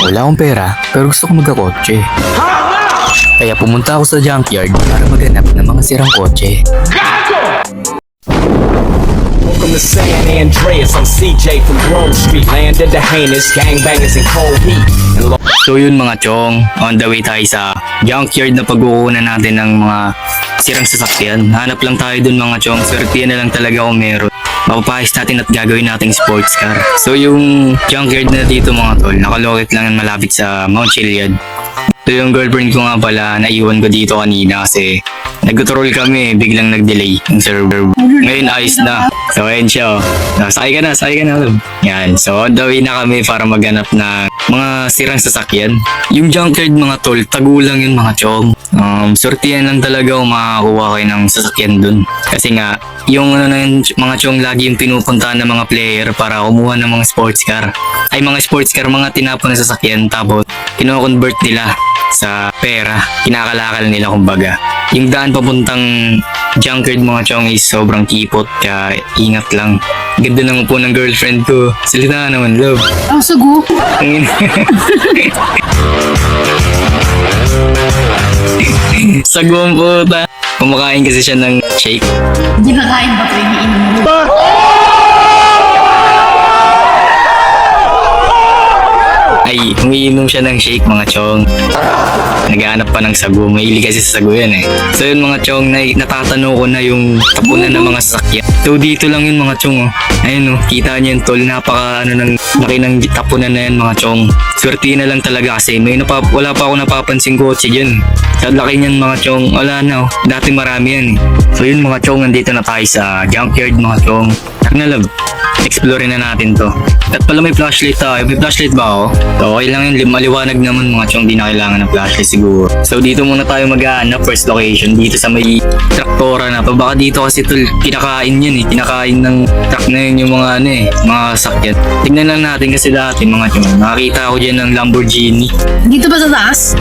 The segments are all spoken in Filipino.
Wala akong pera, pero gusto ko magkakotse. Kaya pumunta ako sa junkyard para maghanap ng mga sirang kotse. Welcome to San Andreas, I'm CJ from Grove Street. Landed the heinous gangbangers in cold heat. So yun mga chong, on the way tayo sa junkyard na pagkukunan natin ng mga sirang sasakyan. Hanap lang tayo dun mga chong, swerte na lang talaga kung meron. Mapapahis natin at gagawin nating sports car. So yung junkyard na dito mga tol, nakalokit lang yan malapit sa Mount Chiliad. So yung girlfriend ko nga pala, naiwan ko dito kanina kasi nag-troll kami, biglang nag-delay yung server. Ngayon ayos na. So ayun siya. Sakay ka na. Yan. So on the way na kami para maghanap ng mga sirang sasakyan. Yung junkyard mga tol, tagulang yun mga chong. Sortihan lang talaga kung makakuha kayo ng sasakyan dun. Kasi nga, yung mga chong lagi yung pinupuntahan ng mga player para kumuha ng mga sports car. Ay mga sports car, mga tinapon na sasakyan tapos kino-convert nila sa pera. Kinakalakal nila kumbaga. Yung daan papuntang junkyard mga chong is sobrang kipot kaya ingat lang. Ganda naman po ng girlfriend ko. Salita naman, love. Ang sugo. Sagwang puta. Kumakain kasi siya ng shake. Hindi na kain ba ito iniinom mo? Ay, umiinom siya ng shake mga chong. Naghahanap pa ng sago. Mahilig kasi sa sago yan eh. So yun mga chong, natatanong ko na yung tapunan ng mga sasakyan. So dito lang yun mga chong. Ayun kita niyo yung tol. Napaka laki ng tapunan na yan mga chong. Swerte na lang talaga kasi wala pa ako napapansing kotse dyan. Sa laki niyan mga chong, wala na Dati marami yan eh. So yun mga chong, nandito na tayo sa junkyard mga chong. Na love, explore na natin to. At pala may flashlight tayo. May flashlight ba ako? So okay lang yun, maliwanag naman mga chong, di na kailangan ng flashlight siguro. So dito muna tayo mag-aanap, first location, dito sa may traktora na to. Baka dito kasi tol, kinakain yun eh. Kinakain ng truck na yun yung mga mga sakyan. Tignan lang natin kasi dati mga chong, nakakita ako dyan ng Lamborghini. Dito ba sa taas?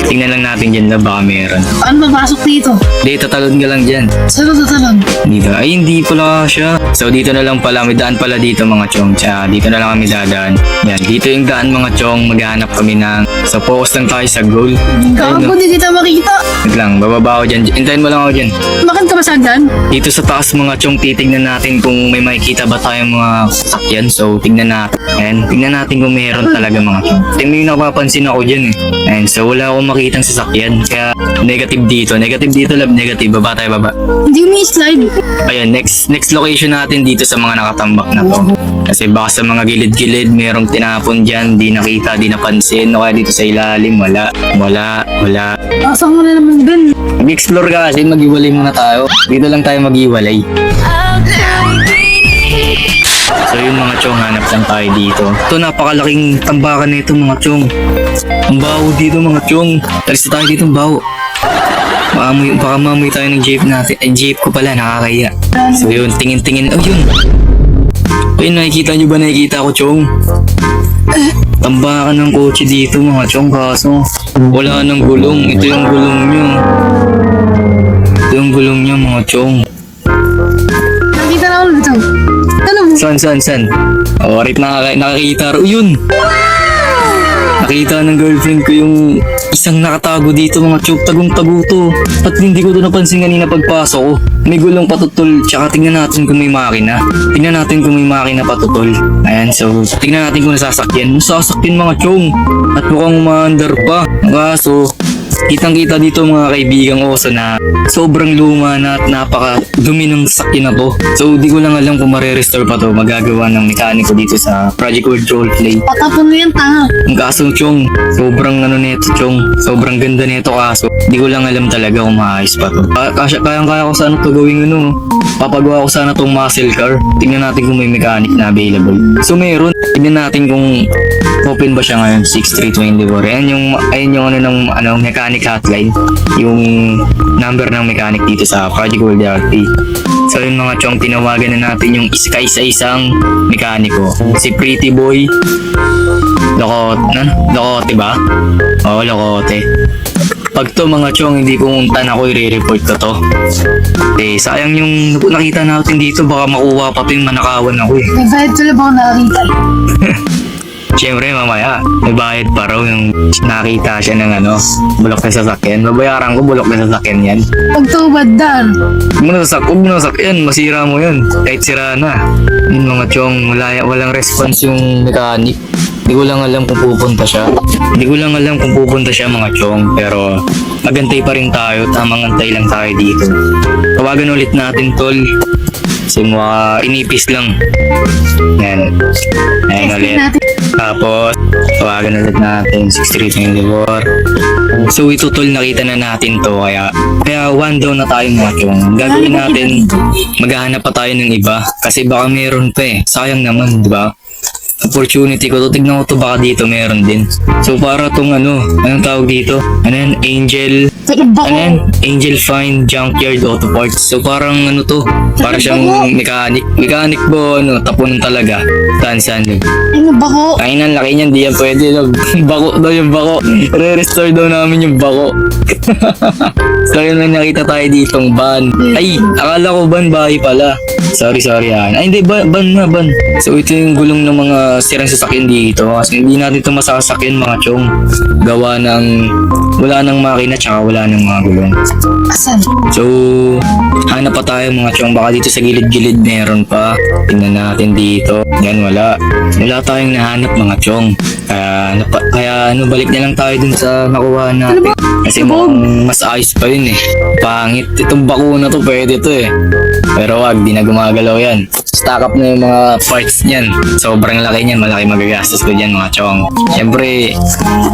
Tignan lang natin dyan na baka meron. Paano mapasok dito? Dito, talon ka lang dyan. Saan sa talon? Dito. Ay, hindi pala siya. So, dito na lang pala. May daan pala dito mga chong. Tsaka, dito na lang kami dadaan. Yan. Dito yung daan mga chong. Maghanap kami ng... So, focus lang tayo sa goal. Gago, di kita makita. Wait lang. Bababa ako dyan. Hintayin mo lang ako dyan. Bakit ka masagdan? Dito sa taas mga chong, titignan natin kung may makikita ba tayong mga sasakyan. So, tignan natin. Ayan. Tignan natin kung meron talaga mga chong. May napapansin ako dyan eh. Ayan. So, wala akong makitang sasakyan. Kaya, negative dito. Negative dito, love. Negative. Baba tayo, baba. Hindi umi-slide. Ayan, next location natin dito sa mga nakatambak na to. Kasi baka sa mga gilid-gilid, merong tinapon dyan, di nakita, di napansin. O kaya dito sa ilalim, wala. Asang mo na naman dun. Mag-explore ka kasi, mag-iwalay muna tayo. Dito lang tayo mag-iwalay. So yun mga chong, hanap lang tayo dito. Ito, napakalaking tambakan nito mga chong. Ang baho dito mga chong. Talis na tayo dito ang baho. Baka maamoy tayo ng jeep natin. Ay, jeep ko pala, nakakaya. So yun, tingin-tingin. Oh, yun. Ayun, nakikita nyo ba? Nakikita ko, chong. Tambakan ng kotse dito, mga chong. Kaso, wala nang gulong. Ito yung gulong nyo. Ito yung gulong nyo, mga chong. Nakita na ulit ito. Ano mo? San? Oh, right, nakakita. Oh, yun. Nakita ng girlfriend ko yung isang nakatago dito mga chok, tagong-tago to. At hindi ko to napansin kanina pagpasok ko. May gulong patutol, tsaka tingnan natin kung may makina. Tingnan natin kung may makina patutol. Ayan, so tingnan natin kung nasasakyan. Nasasakyan mga chong. At mukhang umaandar pa. Kaso, kitang-kita dito mga kaibigang oso na sobrang luma na at napaka-dumi ng sakyan na to. So, di ko lang alam kung marerestore pa to. Magagawa ng mekaniko dito sa Project World Roleplay. Patapon mo yan, tanga. Ang kaso, chong, sobrang neto, chong. Sobrang ganda neto kaso. Di ko lang alam talaga kung maayos pa to. Kaya ko sana to gawing papagawa ko sana tong muscle car. Tingnan natin kung may mechanic na available. So, meron. Tingnan natin kung open ba siya ngayon, 6324. Ayan yung mechanic hotline. Yung number ng mechanic dito sa Project World RP. So yung mga chong, tinawagan na natin yung isa-isang mekaniko. Si Pretty Boy. Lokote ba? Oo, Lokote. Pag to mga chong, hindi pumunta na ako, i-report ko to. Eh, sayang yung nakita natin dito, baka makuha pa to yung manakawan ako eh. May bayad sila ba ako nakakita? Siyempre mamaya, may bayad pa raw yung nakita siya ng bulok na sasakyan. Babayaran ko bulok na sasakyan yan. Pagtubad dan. Huwag mo na sasakyan, masira mo yun. Kahit sira na. Yun mga chong, walang response yung mechanic. Hindi ko lang alam kung pupunta siya. Mga chong. Pero magantay pa rin tayo. Tamang antay lang tayo dito. Tawagan ulit natin tol. Kasi mga inipis lang. Yan. Ayan ulit. Tapos, tawagan ulit natin. 6324. So ito tol, nakita na natin to. Kaya one down na tayo mga chong. Gagawin natin, maghahanap pa tayo ng iba. Kasi baka meron pa eh. Sayang naman, di ba? Opportunity ko to, tignan ko to, baka dito meron din. So para tong anong tawag dito? Ano yan? Angel Fine Junkyard Auto Parts. So parang to, para siyang mechanic ba tapunan talaga. Saan? Ano ba ko? Kainan laki niyan, di yan pwede. Bako daw yung bako. Re-restore daw namin yung bako. So yun, may nakita tayo ditong van. Ay, akala ko van, bahay pala. Sorry. Ay, hindi, ban. So ito yung gulong ng mga sirang sasakyan dito. Kasi hindi natin ito masasakyan mga chong. Gawa ng wala ng makina tsaka wala ng mga gulong. Asan? So, hanap pa tayo mga chong. Baka dito sa gilid-gilid meron pa. Tingnan natin dito. Yan, wala. Wala tayong nahanap mga chong. Kaya balik na lang tayo dun sa nakuha natin. Kasi mukhang mas ayos pa yun eh. Pangit. Itong bakuna to, pwede to eh. Pero wag, di na gumagalaw yan. Stock up na yung mga parts niyan. Sobrang laki niyan, malaki magagastos ko dyan mga chong. Siyempre,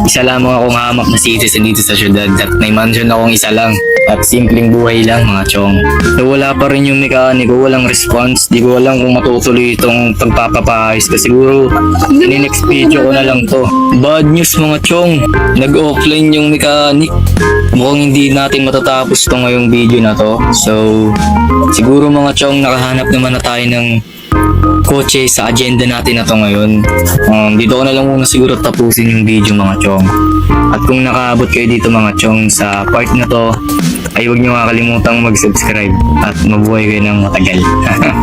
isa lamang akong hamak na citizen dito sa syudad at may mansion akong isa lang. At simpleng buhay lang mga chong. So wala pa rin yung mekaniko, walang response. Di ko alam kung matutuloy itong pagpapapahayos. Kasi siguro, in-next video ko na lang to. Bad news mga chong. Nag-offline yung mechanic. Mukhang hindi natin matatapos to ngayong video na to. So, siguro mga chong, nakahanap naman na tayo ng kotse sa agenda natin na to ngayon. Dito ko na lang muna siguro tapusin yung video mga chong. At kung nakaabot kayo dito mga chong sa part na to, ay huwag nyo kakalimutang mag-subscribe at mabuhay kayo ng matagal.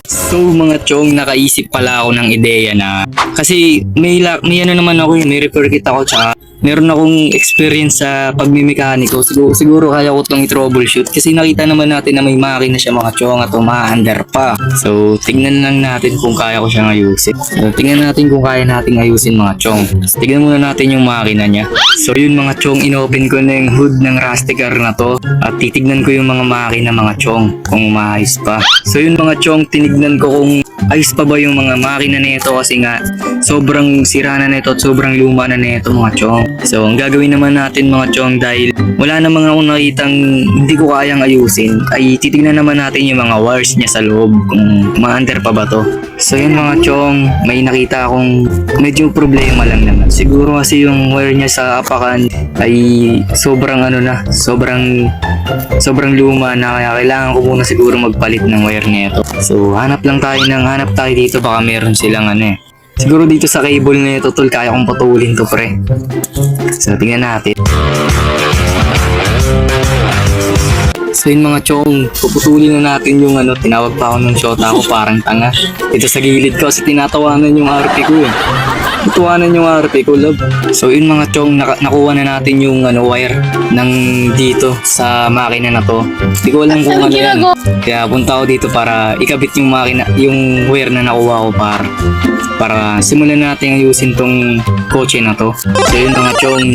So mga chong, nakaisip pala ako ng ideya na kasi may naman ako, may repair kit ako tsaka meron akong experience sa pagmimekaniko. Siguro kaya ko itong i-troubleshoot kasi nakita naman natin na may makina siya mga chong at umaandar pa. So tignan lang natin kung kaya ko siyang ayusin. So tignan natin kung kaya natin ayusin mga chong. So, tignan muna natin yung makina niya. So yun mga chong, inopen ko na yung hood ng rusty car na to at titignan ko yung mga makina mga chong kung maayos pa. So yun mga chong, tinignan ko kung ayos pa ba yung mga makina na ito kasi nga sobrang sira na nito at sobrang luma na nito mga chong. So ang gagawin naman natin mga chong, dahil wala namang ako nakitang hindi ko kayang ayusin, ay titignan naman natin yung mga wires niya sa loob kung ma-under pa ba to. So yun mga chong, may nakita akong medyo problema lang naman. Siguro kasi yung wire niya sa apakan ay sobrang sobrang luma na, kaya kailangan ko muna siguro magpalit ng wire nito. So hanap tayo dito, baka meron silang siguro dito sa cable na ito tol, kaya kong patulin to pre. So tingnan natin. So yun mga chong, puputulin na natin yung tinawag pa ako ng shota ko parang tanga. Dito sa gilid ko kasi tinatawanan yung RP ko eh. Tuwanan yung RP ko, love. So yun mga chong, nakuha na natin yung wire ng dito sa makina na to. Hindi ko alam kung yan. Kaya punta ako dito para ikabit yung makina, yung wire na nakuha ko para simulan natin ayusin tong kotse na to. So yun mga chong,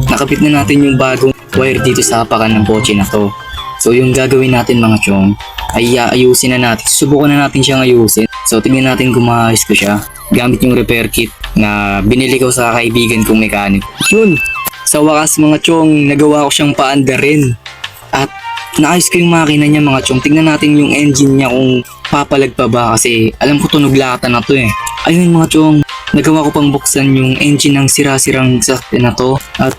nakabit na natin yung bagong wire dito sa apakan ng kotse na to. So yung gagawin natin mga chong, ay ayusin na natin. Subukan na natin siyang ayusin. So tingnan natin kung maayos ko siya gamit yung repair kit na binili ko sa kaibigan kong mechanic. Yun! Sa wakas mga chong, nagawa ko siyang paandarin. At naayos ko yung makina niya mga chong. Tingnan natin yung engine niya kung papalag pa ba kasi alam ko tunuglatan na to eh. Ayun mga chong, nagawa ko pang buksan yung engine ng sira-sirang sasakyan na to. At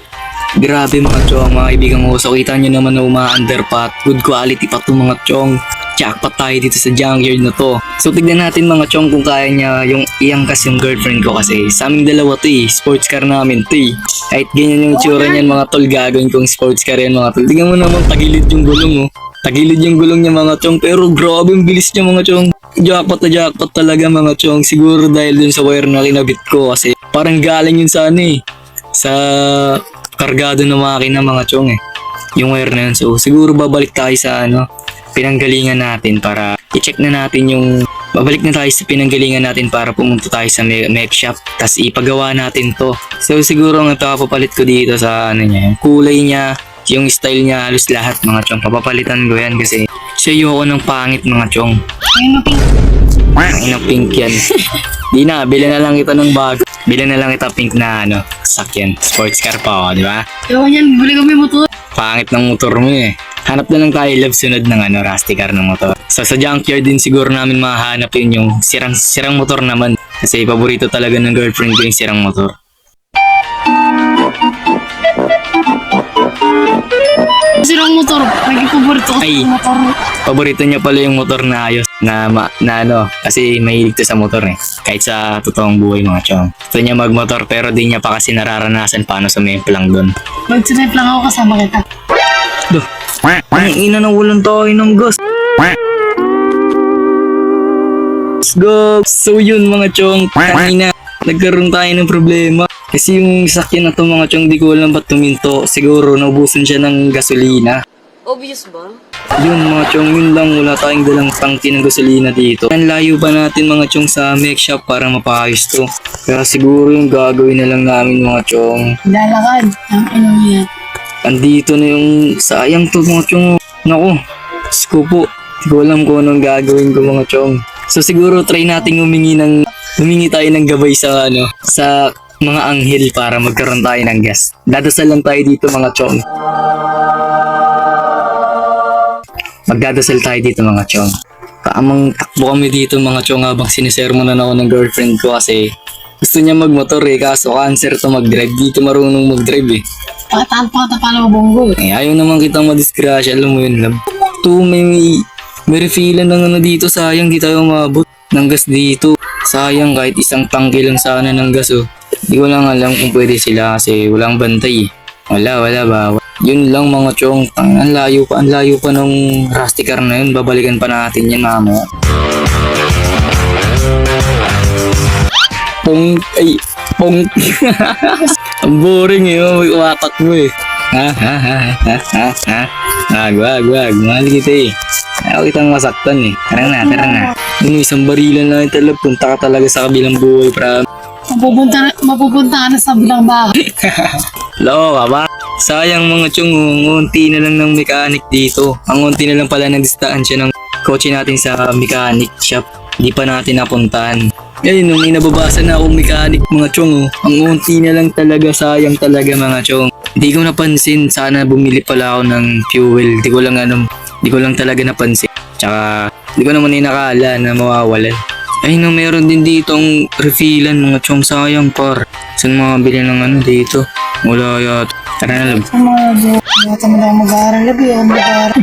grabe mga chong, mga kaibigan ko. So kita nyo naman na umaandar pa at good quality pa to mga chong. Jackpot tayo dito sa junkyard na to. So tignan natin mga chong kung kaya niya yung iangkas yung girlfriend ko kasi sa aming dalawa to eh. Sports car namin to eh. Kahit ganyan yung tsura niyan mga tol, gagawin kong sports car yan mga tol. Tignan mo naman, tagilid yung gulong oh. Tagilid yung gulong niya mga chong, pero grabe ang bilis niya mga chong. Jackpot na jackpot talaga mga chong. Siguro dahil dun sa wire na kinabit ko kasi parang galing yun sa ano eh. Sa kargado ng makina mga chong eh. Yung wire na yun. So siguro babalik tayo sa ano, pinanggalingan natin para i-check na natin yung babalik na tayo sa pinanggalingan natin para pumunta tayo sa mech shop tas ipagawa natin to. So siguro ang ipapapalit ko dito sa ano niya, yung kulay niya, yung style niya, halos lahat mga chong. Papapalitan ko yan kasi ayoko ng pangit mga chong. Ayun na pink. Ay, ng pink yan. Di na, bilhan na lang kita ng bago. Bilhan na lang kita pink na ano, sakyan. Sports car pa ako, di ba? Ewan yan, buli kami motor. Pangit ng motor mo eh. Hanap na lang tayo love sunod ng ano, rusty car ng motor. So sa junkyard din siguro namin mahanap yun yung sirang motor naman. Kasi paborito talaga ng girlfriend ko yung sirang motor. Sirang motor. Naging paborito ko Ay. sa motor. Paborito niya pala yung motor na ayos na ano, kasi mahilig to sa motor eh. Kahit sa totoong buhay mga chong. Gusto niya magmotor pero di niya pa kasi nararanasan paano sumemplang doon. Mag-snipe lang ako kasama kita. Duh, ang ina na walang tayo ng gas. Let's go! So yun mga chong, kanina nagkaroon tayo ng problema. Kasi yung sakyan na to mga chong, di ko alam ba't tuminto. Siguro naubusan siya ng gasolina. Obvious ba? Yun mga chong, yun lang, wala tayong dalang tangki ng gasolina dito. Ang layo pa natin mga chong sa mech shop para mapayos to. Kaya siguro yung gagawin na lang namin mga chong. Lalakad. Ang inong yan. Andito na yung sayang to mga chong. Naku, sko po. Di ko alam kung anong gagawin ko mga chong. So siguro try nating humingi tayo ng gabay sa ano, sa mga anghel para magkaroon tayo ng gas. Dadasal lang tayo dito mga chong. Magdadasal tayo dito mga chong. Tamang takbo kami dito mga chong habang sinisermonan ako ng girlfriend ko kasi gusto niya magmotor eh, kaso cancer to mag-drive. Dito marunong mag-drive eh. Pakatapala mo bonggo. Eh, ayaw naman kitang madisgrasya, alam mo yun, love. To, may refillan ng ano dito, sayang di tayo umabot ng gas dito. Sayang kahit isang tangke lang sana ng gas oh. Di ko lang alam kung pwede sila kasi walang bantay eh. Wala ba? Yun lang mga chong, ang layo pa nung rusty car na yun, babalikan pa natin yan mamaya. Pong. Ang boring eh, umatak mo eh. Wag, mahal kita eh. Ayaw kitang masaktan eh. Tara na. Yung isang barilan lang talaga, punta ka talaga sa kabilang buhay, pra. Mapupunta ka na sa bilang bahay. Loko ka ba? Sayang mga chong, unti na lang ng mechanic dito. Ang unti na lang pala ng distansya ng kotse natin sa mechanic shop. Di pa natin napuntahan. Ngayon, nung inababasa na akong mechanic mga chong, ang unti na lang talaga, sayang talaga mga chong. Di ko napansin, sana bumili pala ako ng fuel. Di ko lang talaga napansin. Tsaka, di ko naman inakala na mawawalan. Ay no, meron din ditong refillan mga chong, sayang par. Saan makabili ng ano dito? Wala yata. Tara na lab. Mata mo lang mag-aaral. Labi ako mag-aaral.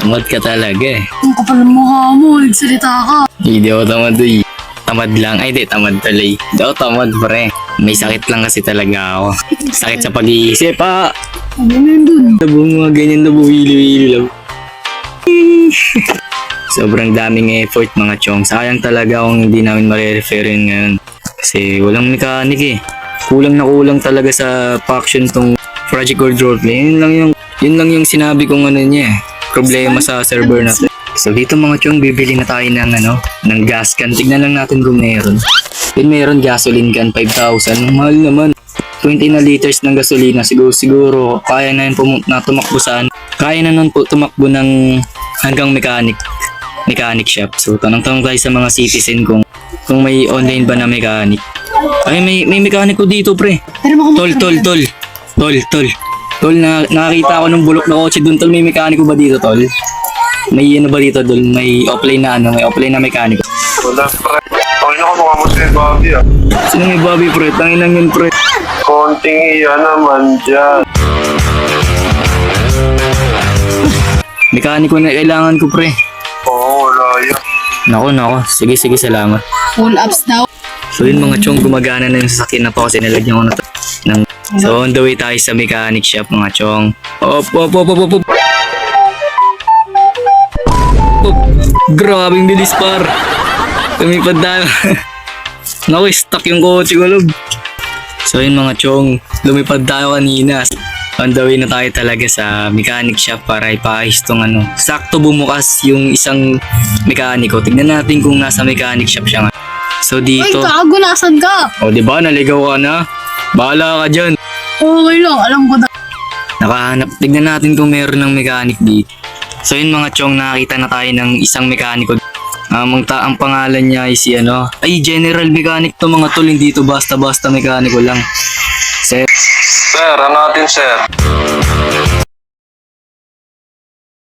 Tamad ka talaga eh. Ang kapal ng mukha mo. Nagsalita ka. Hindi ako tamad eh. Tamad lang. Ay di, tamad tuloy. Hindi ako tamad pre. May sakit lang kasi talaga ako. Sakit sa pag-iisip pa. Ano yun dun? Labong mga ganyan na buwili-wili lang. Sobrang daming effort mga chong. Sayang talaga kung hindi namin marirefer yun ngayon. Kasi walang mechanic eh. Kulang na kulang talaga sa faction tong Project Gold Roleplay. Yun lang yung sinabi kong ano niya eh. Problema sa server natin. So dito mga chong, bibili na tayo ng gas can. Tignan lang natin kung meron. Yun meron, gasoline can 5,000. Mahal naman. 20 na liters ng gasolina. Siguro kaya na yun tumakbo saan. Kaya na nun po tumakbo ng hanggang mechanic shop. So tanong-tanong tayo sa mga citizen kung may online ba na mechanic. Ay may mechanic ko dito pre. Pero Tol, nakakita ko ng bulok na kotse dun tol. May mekaniko ba dito tol? May ano ba dito tol? May offline na mekaniko. Wala, pre. Pakina ko mukha mo si Bobby ah. Sino may Bobby pre? Tanginang yun pre. Konting iya naman dyan. Mekaniko na kailangan ko pre. Oo, wala yan. Nako. Sige, salamat. full ups daw. So yun mga chong, gumagana na yung sasakyan na to kasi nalagyan ko na to ng... So on the way tayo sa mechanic shop mga chong. Op. Grabing bilis par. Lumipad tayo. Naku, stuck yung kotse ko, log. So yun mga chong, lumipad tayo kanina. On the way na tayo talaga sa mechanic shop para ipaayos tong ano. Sakto bumukas yung isang mekaniko. Tignan natin kung nasa mechanic shop siya nga. So Ay, dito, gago, nasan ka? o diba naligaw ka na? Bahala ka dyan. Okay lang, alam ko na. Nakahanap, tignan natin kung meron ng mechanic dito. So yun mga chong, nakakita na tayo ng isang mekaniko. Ang pangalan niya ay si ano, ay general mechanic to mga tol, hindi to basta-basta mekaniko lang. Sir, Sir, ano natin, sir?